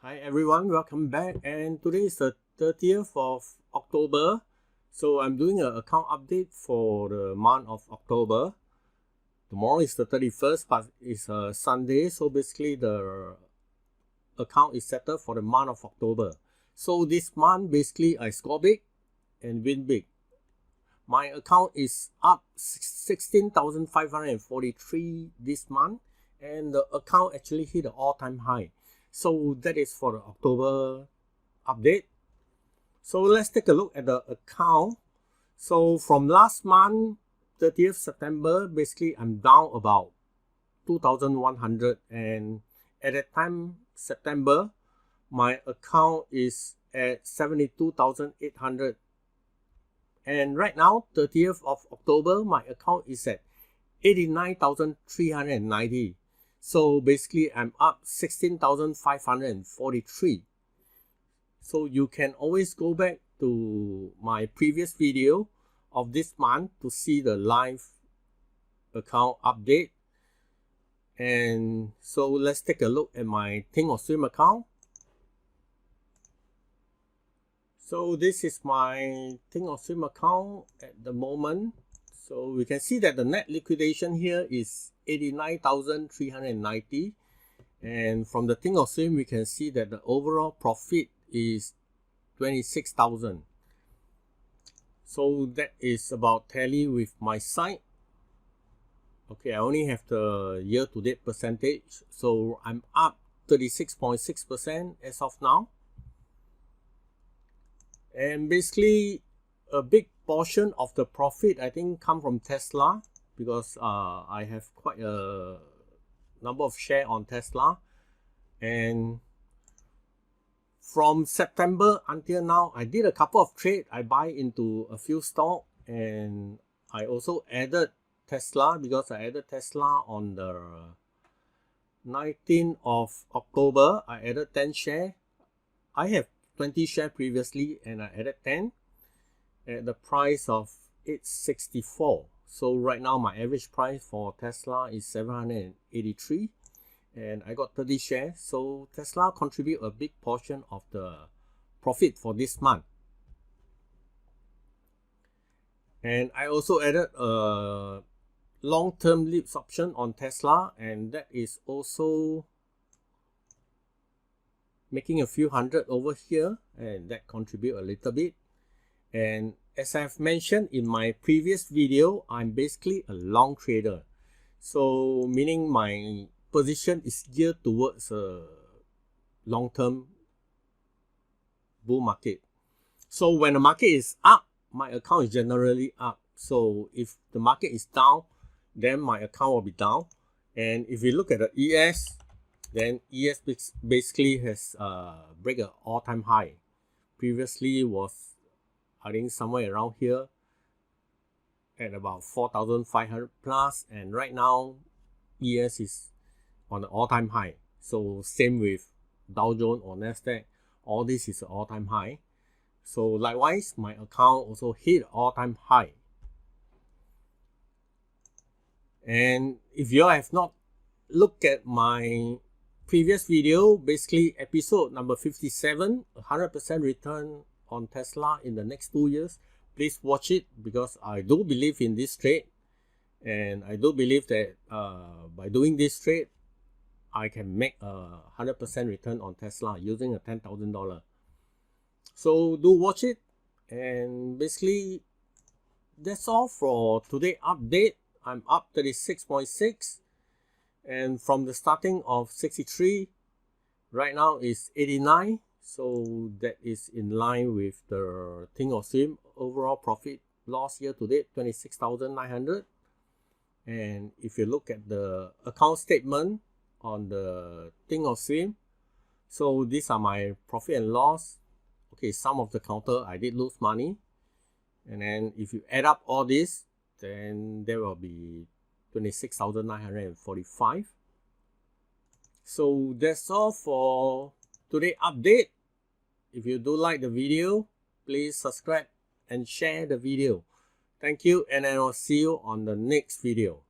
Hi everyone, welcome back, and today is the 30th of October. So I'm doing an account update for the month of October. Tomorrow is the 31st, but it's a Sunday, so basically the account is settled for the month of October. So this month basically I score big and win big. My account is up 16,543 this month, and the account actually hit an all-time high. So that is for the October update. So let's take a look at the account. So from last month, 30th September, basically I'm down about 2,100, and at that time, September, my account is at 72,800. And right now, 30th of October, my account is at 89,390. So basically, I'm up 16,543. So you can always go back to my previous video of this month to see the live account update. And so let's take a look at my Thinkorswim account. So this is my Thinkorswim account at the moment. So we can see that the net liquidation here is 89,390, and from the Thinkorswim we can see that the overall profit is 26,000. So that is about tally with my side. Okay, I only have the year-to-date percentage, so I'm up 36.6% as of now. And basically a big portion of the profit I think come from Tesla, because I have quite a number of shares on Tesla, and from September until now I did a couple of trades. I buy into a few stocks, and I also added Tesla because I added Tesla on the 19th of October. I added 10 shares. I have 20 shares previously, and I added 10 at the price of 864. So right now my average price for Tesla is 783, and I got 30 shares. So Tesla contribute a big portion of the profit for this month. And I also added a long-term lease option on Tesla, and that is also making a few hundred over here, and that contribute a little bit. And as I've mentioned in my previous video, I'm basically a long trader. So meaning my position is geared towards a long-term bull market. So when the market is up, my account is generally up. So if the market is down, then my account will be down. And if you look at the ES, then ES basically has break an all-time high. Previously was, I think, somewhere around here at about 4,500 plus, and right now ES is on an all-time high. So same with Dow Jones or Nasdaq, all this is an all-time high. So likewise, my account also hit all-time high. And if you have not looked at my previous video, basically episode number 57, 100% return on Tesla in the next 2 years, please watch it, because I do believe in this trade, and I do believe that by doing this trade I can make a 100% return on Tesla using a $10,000. So do watch it. And basically that's all for today update. I'm up 36.6, and from the starting of 63 right now is 89. So that is in line with the Thinkorswim overall profit loss year to date, 26,900. And if you look at the account statement on the Thinkorswim, so these are my profit and loss. Okay, some of the counter I did lose money, and then if you add up all this, then there will be 26,945. So that's all for today update. If you do like the video, please subscribe and share the video. Thank you, and I will see you on the next video.